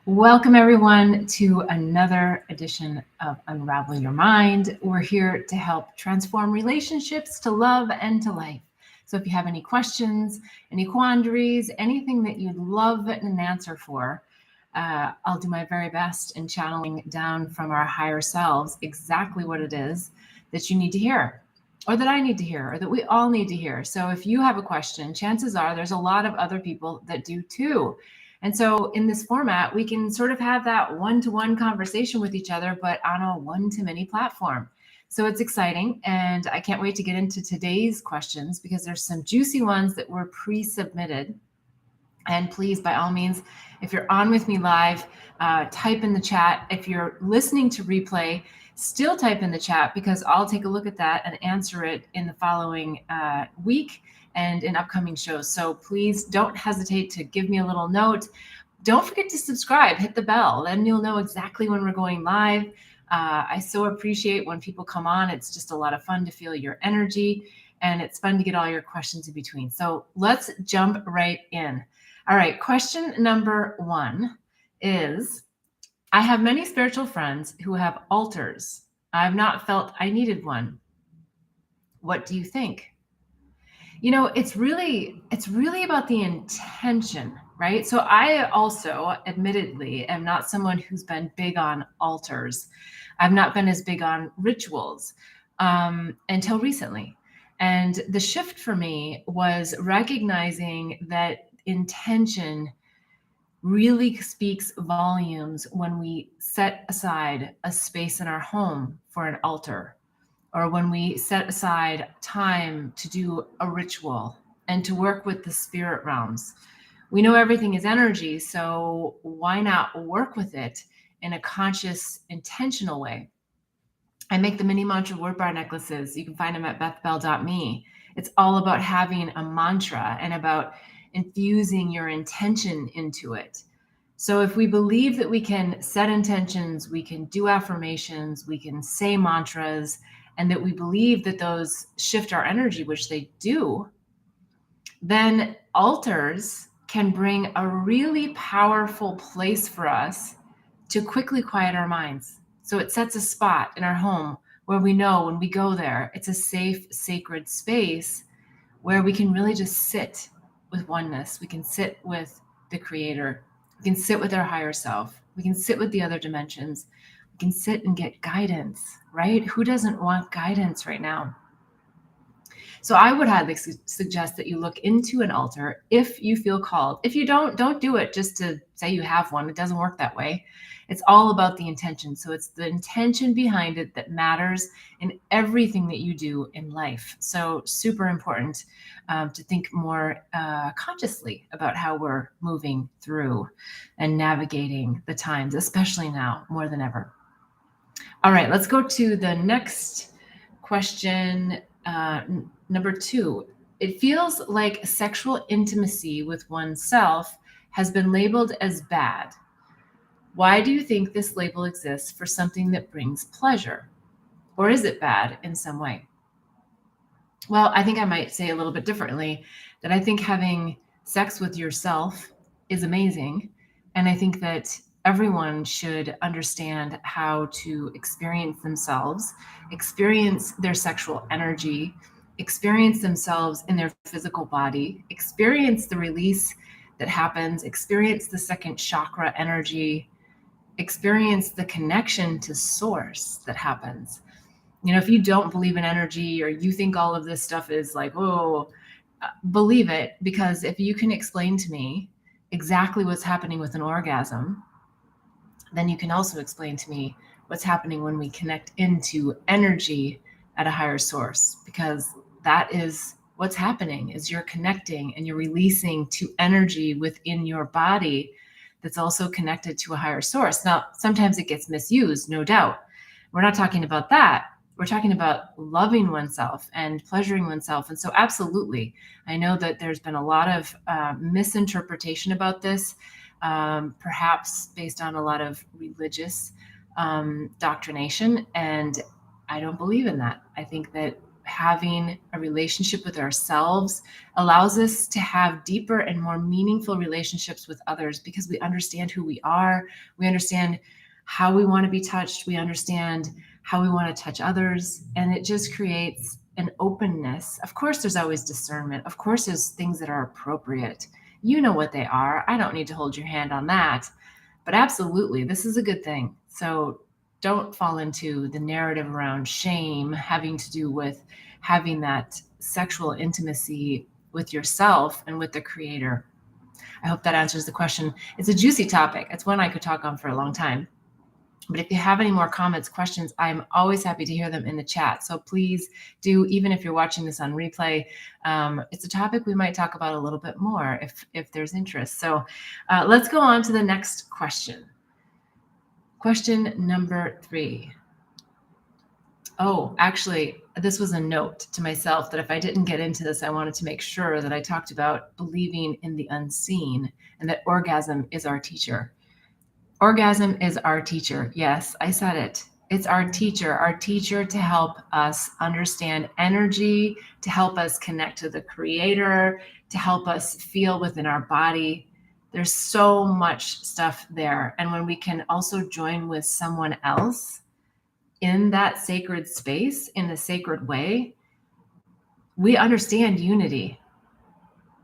Welcome, everyone, to another edition of Unravel Your Mind. We're here to help transform relationships to love and to life. So, if you have any questions, any quandaries, anything that you'd love an answer for, I'll do my very best in channeling down from our higher selves exactly what it is that you need to hear, or that I need to hear, or that we all need to hear. So, if you have a question, chances are there's a lot of other people that do too. And so in this format, we can sort of have that one-to-one conversation with each other, but on a one-to-many platform. So it's exciting. And I can't wait to get into today's questions because there's some juicy ones that were pre-submitted. And please, by all means, if you're on with me live, type in the chat. If you're listening to replay, still type in the chat because I'll take a look at that and answer it in the following week and in upcoming shows. So please don't hesitate to give me a little note. Don't forget to subscribe, hit the bell, then you'll know exactly when we're going live. I so appreciate when people come on. It's just a lot of fun to feel your energy, and it's fun to get all your questions in between. So let's jump right in. All right, question number 1 is, I have many spiritual friends who have altars. I've not felt I needed one. What do you think? You know, it's really about the intention, right? So I also admittedly am not someone who's been big on altars. I've not been as big on rituals until recently. And the shift for me was recognizing that intention really speaks volumes when we set aside a space in our home for an altar, or when we set aside time to do a ritual and to work with the spirit realms. We know everything is energy, so why not work with it in a conscious, intentional way? I make the mini mantra word bar necklaces. You can find them at bethbell.me. It's all about having a mantra and about infusing your intention into it. So if we believe that we can set intentions, we can do affirmations, we can say mantras, and that we believe that those shift our energy, which they do, then altars can bring a really powerful place for us to quickly quiet our minds. So it sets a spot in our home where we know when we go there, it's a safe, sacred space where we can really just sit with oneness. We can sit with the creator. We can sit with our higher self. We can sit with the other dimensions. We can sit and get guidance, right? Who doesn't want guidance right now? So I would highly suggest that you look into an altar if you feel called. If you don't do it just to say you have one. It doesn't work that way. It's all about the intention. So it's the intention behind it that matters in everything that you do in life. So super important to think more consciously about how we're moving through and navigating the times, especially now more than ever. All right, let's go to the next question. Number 2, it feels like sexual intimacy with oneself has been labeled as bad. Why do you think this label exists for something that brings pleasure? Or is it bad in some way? Well, I think I might say a little bit differently, that I think having sex with yourself is amazing. And I think that everyone should understand how to experience themselves, experience their sexual energy, experience themselves in their physical body, experience the release that happens, experience the second chakra energy, experience the connection to source that happens. You know, if you don't believe in energy or you think all of this stuff is like, oh, believe it, because if you can explain to me exactly what's happening with an orgasm, then you can also explain to me what's happening when we connect into energy at a higher source, because that is what's happening, is you're connecting and you're releasing to energy within your body that's also connected to a higher source. Now, sometimes it gets misused, no doubt. We're not talking about that. We're talking about loving oneself and pleasuring oneself. And so absolutely, I know that there's been a lot of misinterpretation about this, perhaps based on a lot of religious doctrination. And I don't believe in that. I think that having a relationship with ourselves allows us to have deeper and more meaningful relationships with others, because we understand who we are. We understand how we want to be touched. We understand how we want to touch others. And it just creates an openness. Of course, there's always discernment. Of course, there's things that are appropriate. You know what they are. I don't need to hold your hand on that. But absolutely, this is a good thing. So don't fall into the narrative around shame having to do with having that sexual intimacy with yourself and with the creator. I hope that answers the question. It's a juicy topic. It's one I could talk on for a long time. But if you have any more comments, questions, I'm always happy to hear them in the chat. So please do, even if you're watching this on replay. It's a topic we might talk about a little bit more if there's interest. So let's go on to the next question. Question number 3. Oh, actually, this was a note to myself that if I didn't get into this, I wanted to make sure that I talked about believing in the unseen and that orgasm is our teacher. Orgasm is our teacher. Yes, I said it. It's our teacher to help us understand energy, to help us connect to the creator, to help us feel within our body. There's so much stuff there. And when we can also join with someone else in that sacred space, in a sacred way, we understand unity.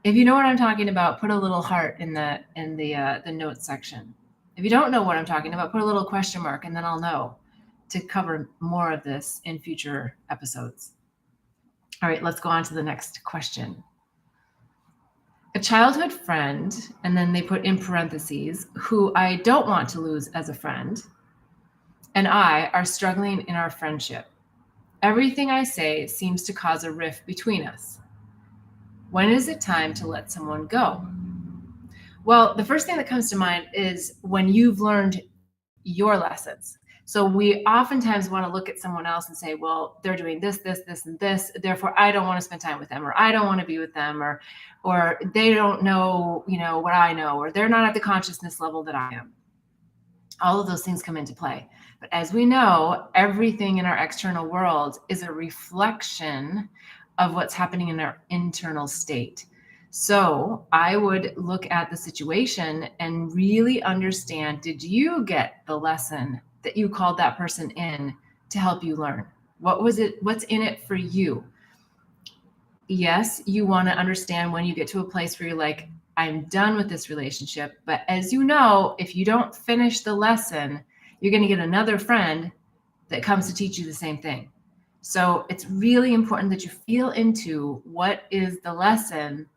If you know what I'm talking about, put a little heart in the notes section. If you don't know what I'm talking about, put a little question mark, and then I'll know to cover more of this in future episodes. All right, let's go on to the next question. A childhood friend, and then they put in parentheses, who I don't want to lose as a friend, and I are struggling in our friendship. Everything I say seems to cause a rift between us. When is it time to let someone go? Well, the first thing that comes to mind is when you've learned your lessons. So we oftentimes want to look at someone else and say, well, they're doing this, this, this, and this, therefore I don't want to spend time with them, or I don't want to be with them, or they don't know, what I know, or they're not at the consciousness level that I am. All of those things come into play. But as we know, everything in our external world is a reflection of what's happening in our internal state. So I would look at the situation and really understand, did you get the lesson that you called that person in to help you learn? What was it? What's in it for you? Yes, you want to understand when you get to a place where you're like, I'm done with this relationship. But as you know, if you don't finish the lesson, you're going to get another friend that comes to teach you the same thing. So it's really important that you feel into what is the lesson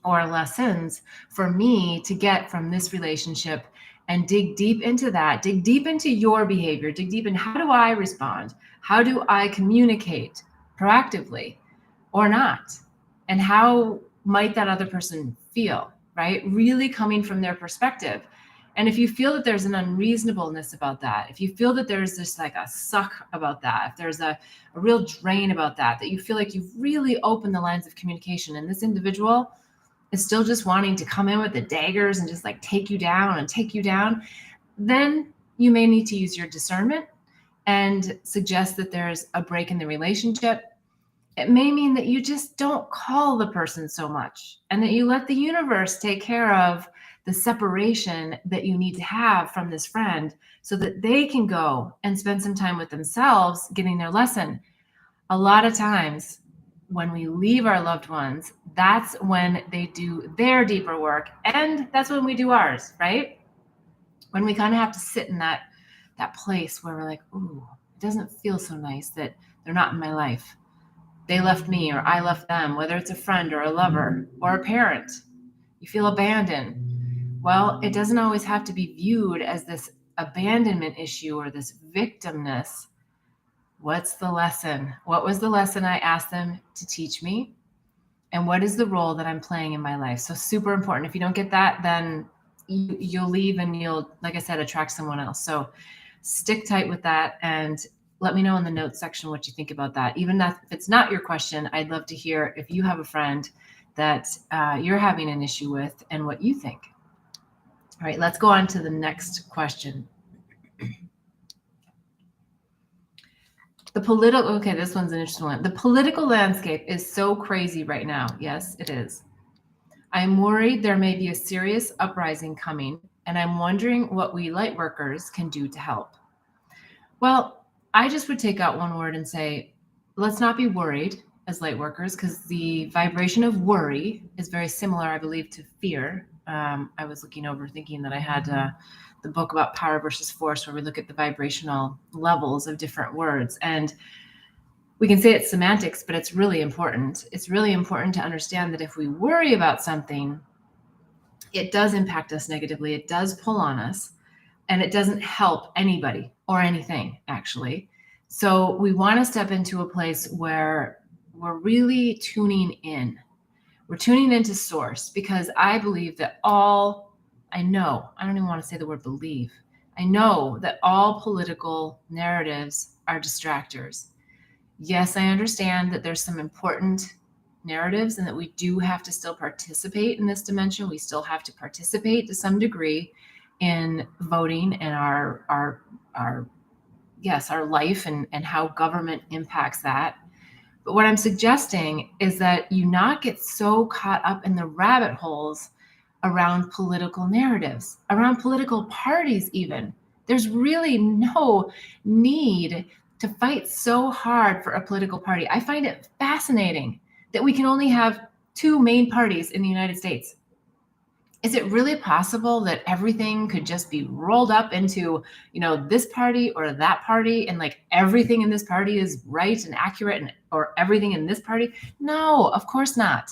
or lessons for me to get from this relationship, and dig deep into that, dig deep into your behavior, dig deep in how do I respond? How do I communicate proactively or not? And how might that other person feel, right? Really coming from their perspective. And if you feel that there's an unreasonableness about that, if you feel that there's just like a suck about that, if there's a real drain about that, that you feel like you've really opened the lines of communication and this individual is still just wanting to come in with the daggers and just like take you down, then you may need to use your discernment and suggest that there's a break in the relationship. It may mean that you just don't call the person so much and that you let the universe take care of the separation that you need to have from this friend so that they can go and spend some time with themselves getting their lesson. A lot of times when we leave our loved ones, that's when they do their deeper work, and that's when we do ours, right? When we kind of have to sit in that place where we're like, ooh, it doesn't feel so nice that they're not in my life. They left me or I left them, whether it's a friend or a lover or a parent. You feel abandoned. Well, it doesn't always have to be viewed as this abandonment issue or this victimness. What's the lesson? What was the lesson I asked them to teach me? And what is the role that I'm playing in my life? So super important. If you don't get that, then you'll leave and you'll, like I said, attract someone else. So stick tight with that and let me know in the notes section what you think about that. Even if it's not your question, I'd love to hear if you have a friend that you're having an issue with and what you think. All right, let's go on to the next question. Okay, this one's an interesting one. The political landscape is so crazy right now. Yes, it is. I'm worried there may be a serious uprising coming, and I'm wondering what we light workers can do to help. Well, I just would take out one word and say, let's not be worried as light workers, because the vibration of worry is very similar, I believe, to fear. I was looking over thinking that I had the book about power versus force, where we look at the vibrational levels of different words. And we can say it's semantics, but it's really important. It's really important to understand that if we worry about something, it does impact us negatively. It does pull on us, and it doesn't help anybody or anything, actually. So we want to step into a place where we're really tuning in. We're tuning into source, because I believe that I don't even want to say the word believe. I know that all political narratives are distractors. Yes, I understand that there's some important narratives and that we do have to still participate in this dimension. We still have to participate to some degree in voting and our life and how government impacts that. But what I'm suggesting is that you not get so caught up in the rabbit holes around political narratives, around political parties even. There's really no need to fight so hard for a political party. I find it fascinating that we can only have two main parties in the United States. Is it really possible that everything could just be rolled up into, this party or that party, and like everything in this party is right and accurate, or everything in this party? No, of course not.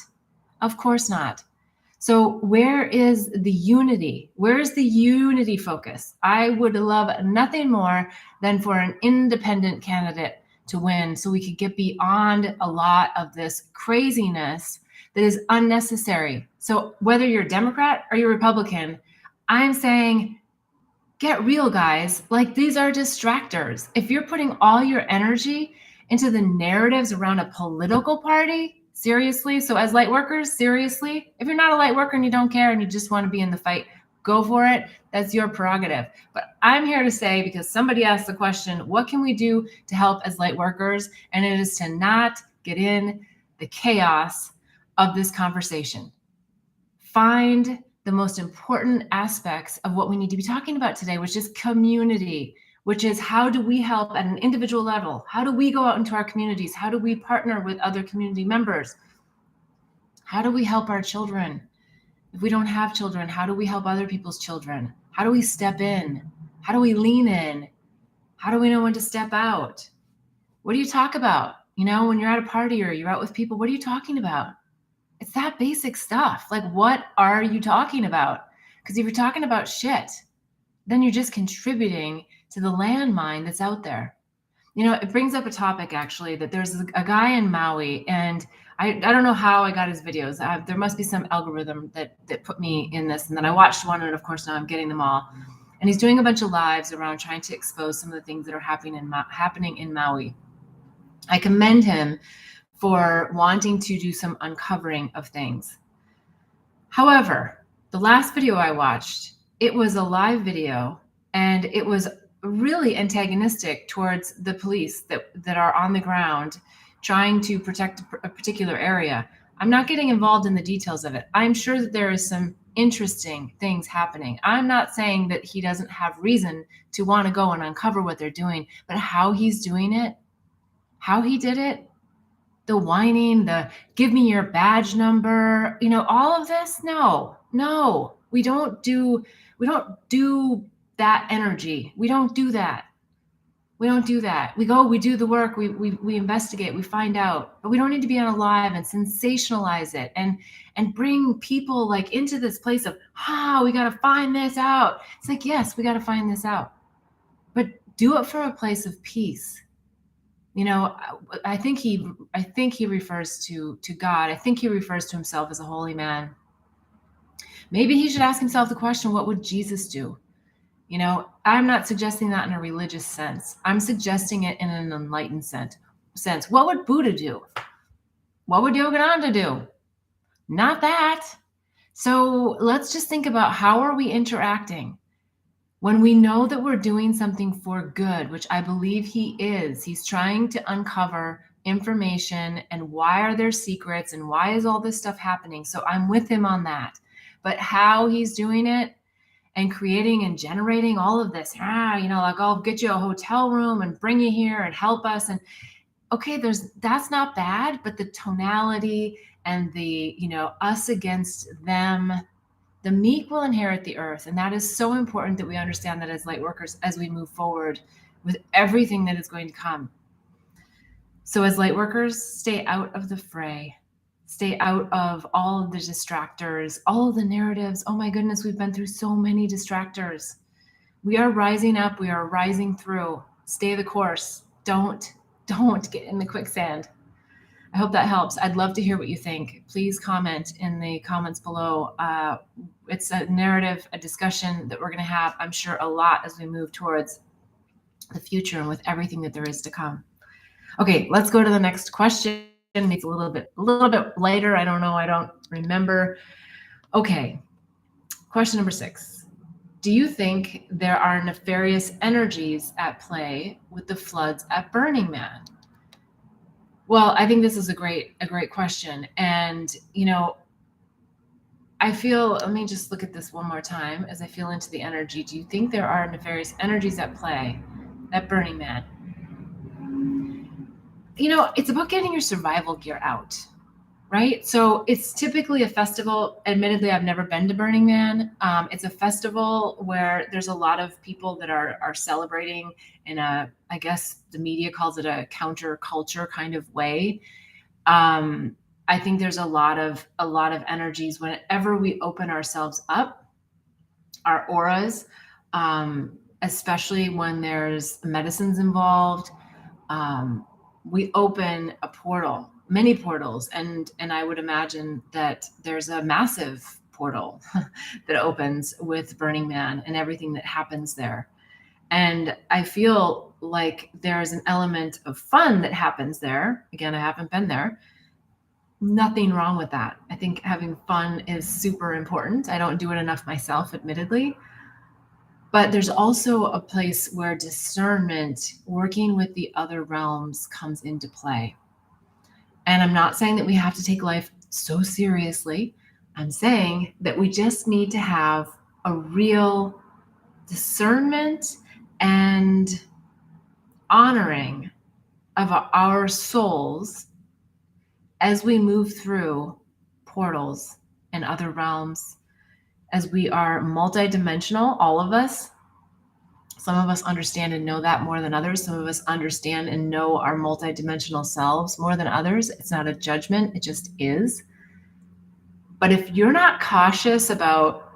Of course not. So where is the unity? Where is the unity focus? I would love nothing more than for an independent candidate to win, so we could get beyond a lot of this craziness that is unnecessary. So whether you're Democrat or you're Republican, I'm saying, get real, guys. Like, these are distractors. If you're putting all your energy into the narratives around a political party, seriously. So as light workers, seriously, if you're not a light worker and you don't care and you just want to be in the fight, go for it. That's your prerogative. But I'm here to say, because somebody asked the question, what can we do to help as light workers? And it is to not get in the chaos of this conversation. Find the most important aspects of what we need to be talking about today, which is community, which is how do we help at an individual level? How do we go out into our communities? How do we partner with other community members? How do we help our children? If we don't have children, how do we help other people's children? How do we step in? How do we lean in? How do we know when to step out? What do you talk about? When you're at a party or you're out with people, what are you talking about? It's that basic stuff. Like, what are you talking about? Because if you're talking about shit, then you're just contributing to the landmine that's out there. It brings up a topic, actually, that there's a guy in Maui, and I don't know how I got his videos. There must be some algorithm that put me in this. And then I watched one, and of course now I'm getting them all. And he's doing a bunch of lives around trying to expose some of the things that are happening in Maui. I commend him for wanting to do some uncovering of things. However, the last video I watched, it was a live video, and it was really antagonistic towards the police that are on the ground trying to protect a particular area. I'm not getting involved in the details of it. I'm sure that there is some interesting things happening. I'm not saying that he doesn't have reason to want to go and uncover what they're doing, but how he's doing it, how he did it, the whining, the give me your badge number, all of this. No, we don't do that energy. We don't do that. We go, we do the work, we investigate, we find out, but we don't need to be on a live and sensationalize it and bring people like into this place of, we got to find this out. It's like, yes, we got to find this out, but do it from a place of peace. I think he refers to God. I think he refers to himself as a holy man. Maybe he should ask himself the question, what would Jesus do? I'm not suggesting that in a religious sense. I'm suggesting it in an enlightened sense. What would Buddha do? What would Yogananda do? Not that. So let's just think about, how are we interacting? When we know that we're doing something for good, which I believe he is, he's trying to uncover information and why are there secrets and why is all this stuff happening? So I'm with him on that. But how he's doing it and creating and generating all of this, like I'll get you a hotel room and bring you here and help us. And okay, that's not bad, but the tonality and the, us against them, the meek will inherit the earth. And that is so important that we understand that as light workers, as we move forward with everything that is going to come. So as light workers, stay out of the fray. Stay out of all of the distractors, all of the narratives. Oh my goodness, we've been through so many distractors. We are rising up. We are rising through. Stay the course. Don't get in the quicksand. I hope that helps. I'd love to hear what you think. Please comment in the comments below. It's a narrative, a discussion that we're going to have, I'm sure, a lot as we move towards the future and with everything that there is to come. Okay, let's go to the next question. It's a little bit later. I don't know. I don't remember. Okay, question number 6. Do you think there are nefarious energies at play with the floods at Burning Man? Well, I think this is a great question. And, I feel, let me just look at this one more time as I feel into the energy. Do you think there are nefarious energies at play at Burning Man? It's about getting your survival gear out, right? So it's typically a festival. Admittedly, I've never been to Burning Man. It's a festival where there's a lot of people that are celebrating in I guess the media calls it a counterculture kind of way. I think there's a lot of energies whenever we open ourselves up, our auras, especially when there's medicines involved. We open a portal, many portals, and I would imagine that there's a massive portal that opens with Burning Man and everything that happens there. And I feel like there's an element of fun that happens there. Again, I haven't been there. Nothing wrong with that. I think having fun is super important. I don't do it enough myself, admittedly. But there's also a place where discernment, working with the other realms, comes into play. And I'm not saying that we have to take life so seriously. I'm saying that we just need to have a real discernment and honoring of our souls as we move through portals and other realms, as we are multidimensional, all of us. Some of us understand and know that more than others. Some of us understand and know our multidimensional selves more than others. It's not a judgment, it just is. But if you're not cautious about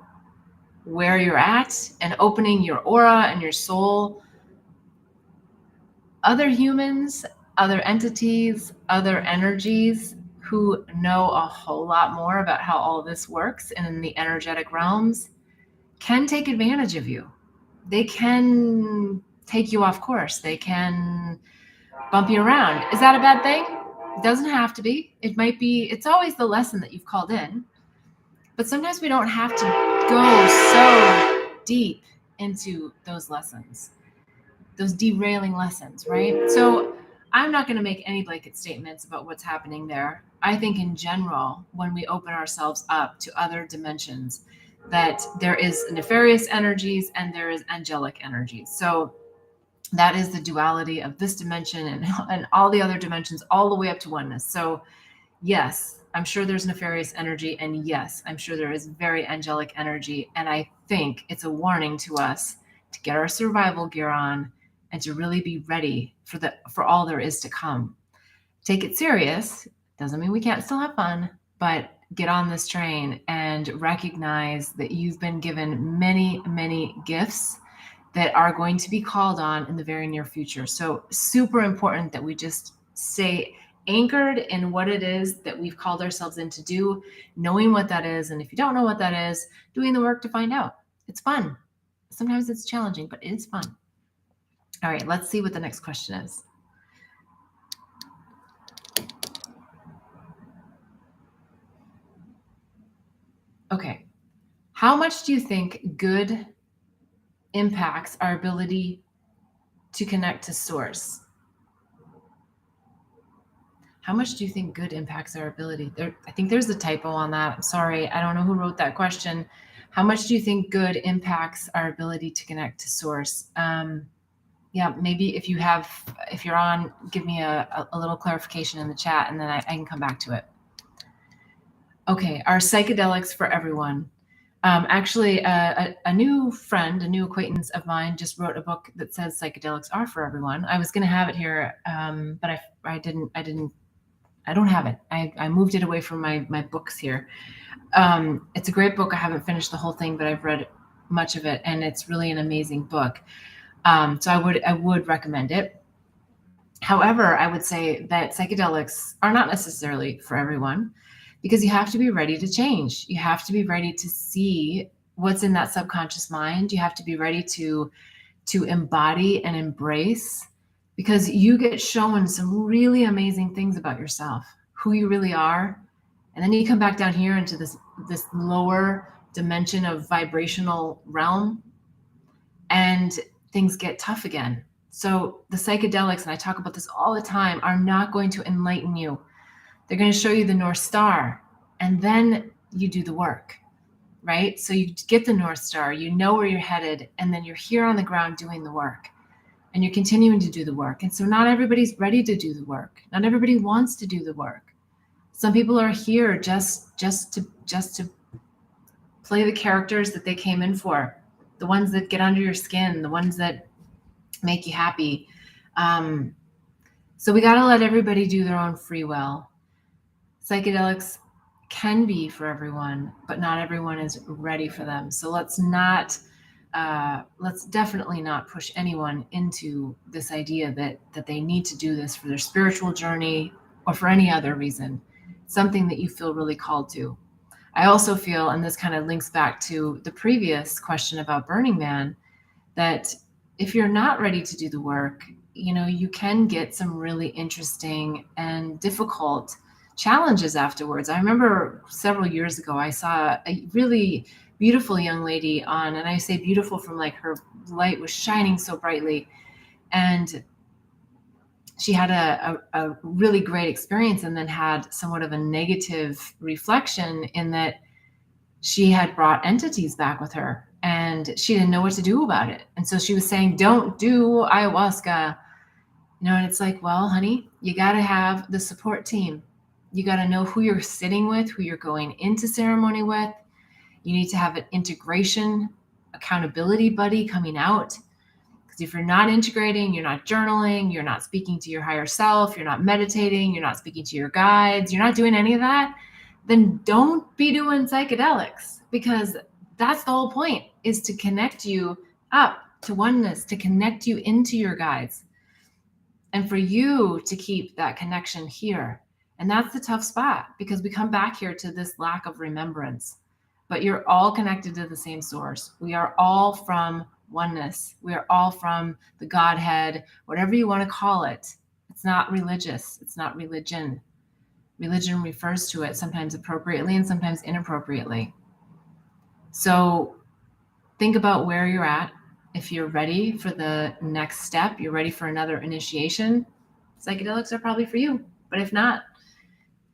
where you're at and opening your aura and your soul, other humans, other entities, other energies who know a whole lot more about how all this works and in the energetic realms can take advantage of you. They can take you off course. They can bump you around. Is that a bad thing? It doesn't have to be. It might be. It's always the lesson that you've called in. But sometimes we don't have to go so deep into those lessons, those derailing lessons, right? So I'm not going to make any blanket statements about what's happening there. I think in general, when we open ourselves up to other dimensions, that there is nefarious energies and there is angelic energies. So that is the duality of this dimension and all the other dimensions, all the way up to oneness. So yes, I'm sure there's nefarious energy, and yes, I'm sure there is very angelic energy. And I think it's a warning to us to get our survival gear on and to really be ready for all there is to come. Take it serious. Doesn't mean we can't still have fun, but get on this train and recognize that you've been given many, many gifts that are going to be called on in the very near future. So super important that we just stay anchored in what it is that we've called ourselves in to do, knowing what that is. And if you don't know what that is, doing the work to find out. It's fun. Sometimes it's challenging, but it is fun. All right, let's see what the next question is. Okay. How much do you think good impacts our ability to connect to source? How much do you think good impacts our ability? I think there's a typo on that. I'm sorry. I don't know who wrote that question. How much do you think good impacts our ability to connect to source? Yeah, maybe if you're on, give me a little clarification in the chat, and then I can come back to it. Okay, are psychedelics for everyone? Actually, a new friend, a new acquaintance of mine just wrote a book that says psychedelics are for everyone. I was going to have it here, but I don't have it. I moved it away from my books here. It's a great book. I haven't finished the whole thing, but I've read much of it, and it's really an amazing book. So I would recommend it. However, I would say that psychedelics are not necessarily for everyone, because you have to be ready to change. You have to be ready to see what's in that subconscious mind. You have to be ready to embody and embrace, because you get shown some really amazing things about yourself, who you really are. And then you come back down here into this lower dimension of vibrational realm, and things get tough again. So the psychedelics, and I talk about this all the time, are not going to enlighten you. They're going to show you the North Star, and then you do the work, right? So you get the North Star, you know where you're headed, and then you're here on the ground doing the work, and you're continuing to do the work. And so not everybody's ready to do the work. Not everybody wants to do the work. Some people are here just to play the characters that they came in for, the ones that get under your skin, the ones that make you happy. So we got to let everybody do their own free will. Psychedelics can be for everyone, but not everyone is ready for them. So let's definitely not push anyone into this idea that they need to do this for their spiritual journey or for any other reason. Something that you feel really called to. I also feel, and this kind of links back to the previous question about Burning Man, that if you're not ready to do the work, you can get some really interesting and difficult challenges afterwards. I remember several years ago, I saw a really beautiful young lady on, and I say beautiful from like her light was shining so brightly, and she had a really great experience, and then had somewhat of a negative reflection in that she had brought entities back with her, and she didn't know what to do about it. And so she was saying, don't do ayahuasca, and it's like, well, honey, you got to have the support team. You got to know who you're sitting with, who you're going into ceremony with. You need to have an integration, accountability buddy coming out. Because if you're not integrating, you're not journaling, you're not speaking to your higher self, you're not meditating, you're not speaking to your guides, you're not doing any of that, then don't be doing psychedelics, because that's the whole point, is to connect you up to oneness, to connect you into your guides, and for you to keep that connection here. And that's the tough spot, because we come back here to this lack of remembrance. But you're all connected to the same source. We are all from oneness. We are all from the Godhead, whatever you want to call it. It's not religious. It's not religion. Religion refers to it sometimes appropriately and sometimes inappropriately. So think about where you're at. If you're ready for the next step, you're ready for another initiation, psychedelics are probably for you. But if not,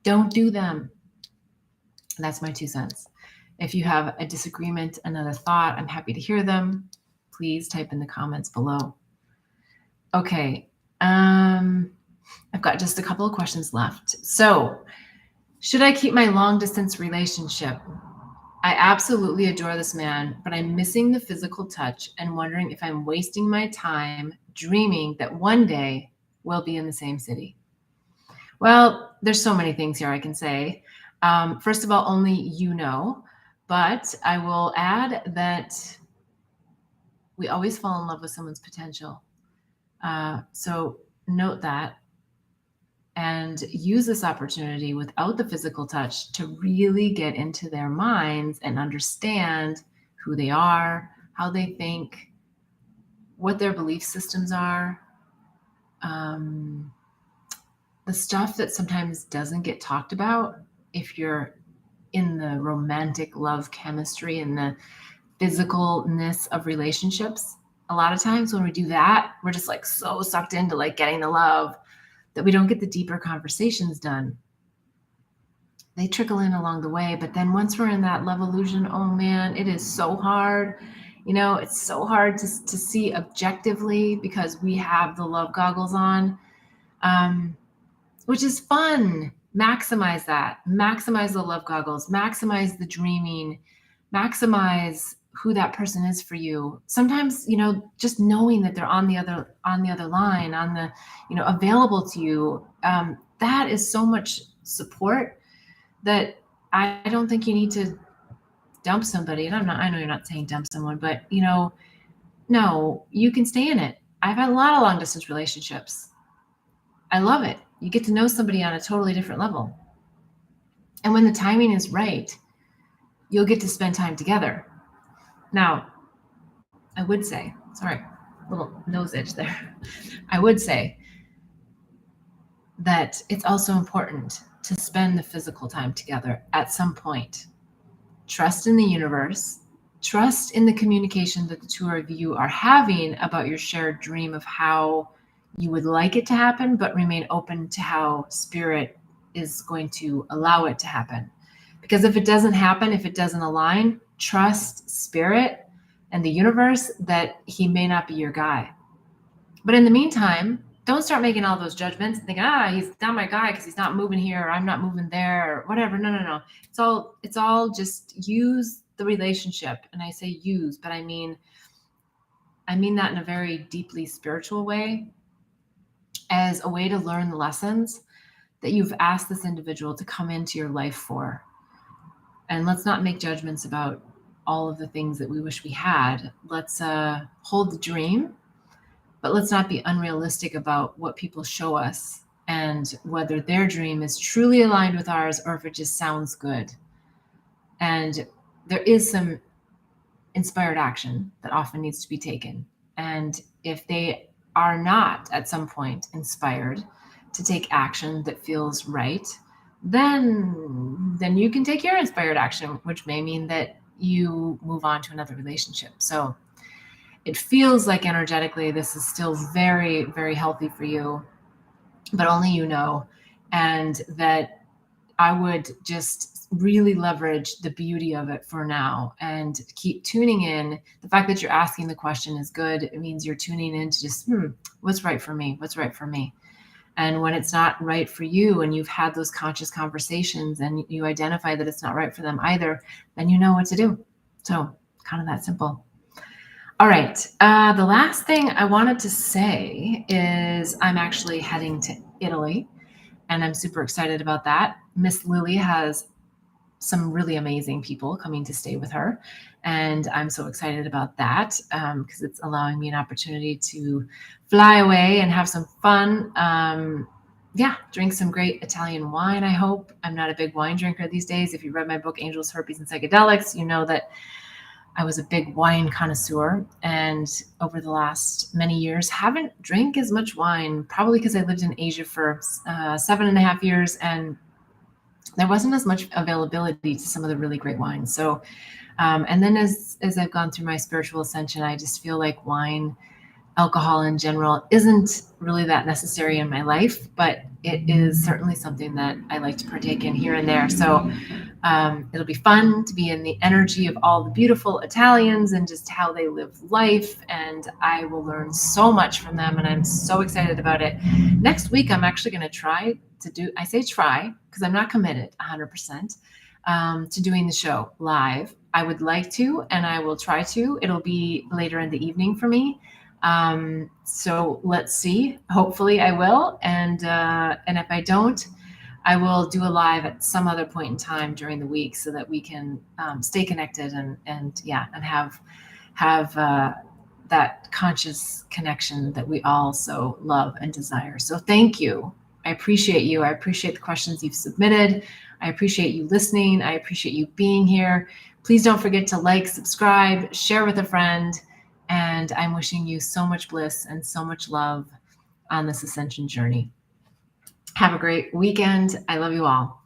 don't do them. That's my 2 cents. If you have a disagreement, another thought, I'm happy to hear them. Please type in the comments below. Okay. I've got just a couple of questions left. So, should I keep my long distance relationship? I absolutely adore this man, but I'm missing the physical touch and wondering if I'm wasting my time dreaming that one day we'll be in the same city. Well, there's so many things here I can say. First of all, only you know, but I will add that we always fall in love with someone's potential. So note that, and use this opportunity without the physical touch to really get into their minds and understand who they are, how they think, what their belief systems are. The stuff that sometimes doesn't get talked about if you're in the romantic love chemistry and the physicalness of relationships. A lot of times when we do that, we're just like so sucked into like getting the love that we don't get the deeper conversations done. They trickle in along the way, but then once we're in that love illusion, oh man, it is so hard. It's so hard to see objectively because we have the love goggles on, which is fun. Maximize that. Maximize the love goggles. Maximize the dreaming. Maximize who that person is for you. Sometimes, just knowing that they're on the other line, available to you, that is so much support that I don't think you need to dump somebody. And I know you're not saying dump someone, but no, you can stay in it. I've had a lot of long distance relationships. I love it. You get to know somebody on a totally different level. And when the timing is right, you'll get to spend time together. Now, I would say, sorry, little nose itch there. I would say that it's also important to spend the physical time together at some point. Trust in the universe, trust in the communication that the two of you are having about your shared dream of how you would like it to happen, but remain open to how spirit is going to allow it to happen. Because if it doesn't happen, if it doesn't align, trust spirit and the universe that he may not be your guy. But in the meantime, don't start making all those judgments and thinking, he's not my guy because he's not moving here, or I'm not moving there, or whatever. No. It's all just use the relationship. And I say use, but I mean that in a very deeply spiritual way, as a way to learn the lessons that you've asked this individual to come into your life for. And let's not make judgments about all of the things that we wish we had. Let's hold the dream, but let's not be unrealistic about what people show us and whether their dream is truly aligned with ours or if it just sounds good. And there is some inspired action that often needs to be taken. And if they are not at some point inspired to take action that feels right, then you can take your inspired action, which may mean that you move on to another relationship. So it feels like energetically this is still very, very healthy for you, but only you know. And that I would just really leverage the beauty of it for now and keep tuning in. The fact that you're asking the question is good. It means you're tuning in to just, what's right for me? What's right for me? And when it's not right for you and you've had those conscious conversations and you identify that it's not right for them either, then you know what to do. So kind of that simple. All right. The last thing I wanted to say is I'm actually heading to Italy and I'm super excited about that. Miss Lily has some really amazing people coming to stay with her. And I'm so excited about that because it's allowing me an opportunity to fly away and have some fun. Drink some great Italian wine, I hope. I'm not a big wine drinker these days. If you read my book, Angels, Herpes, and Psychedelics, you know that I was a big wine connoisseur. And over the last many years, haven't drank as much wine, probably because I lived in Asia for 7.5 years. And there wasn't as much availability to some of the really great wines. So, and then as I've gone through my spiritual ascension, I just feel like wine, alcohol in general, isn't really that necessary in my life, but it is certainly something that I like to partake in here and there. So it'll be fun to be in the energy of all the beautiful Italians and just how they live life. And I will learn so much from them. And I'm so excited about it. Next week, I'm actually going to try to do, I say try, because I'm not committed 100% to doing the show live. I would like to, and I will try to. It'll be later in the evening for me. So let's see. Hopefully I will. And if I don't, I will do a live at some other point in time during the week so that we can stay connected and have that conscious connection that we all so love and desire. So thank you. I appreciate you. I appreciate the questions you've submitted. I appreciate you listening. I appreciate you being here. Please don't forget to like, subscribe, share with a friend. And I'm wishing you so much bliss and so much love on this ascension journey. Have a great weekend. I love you all.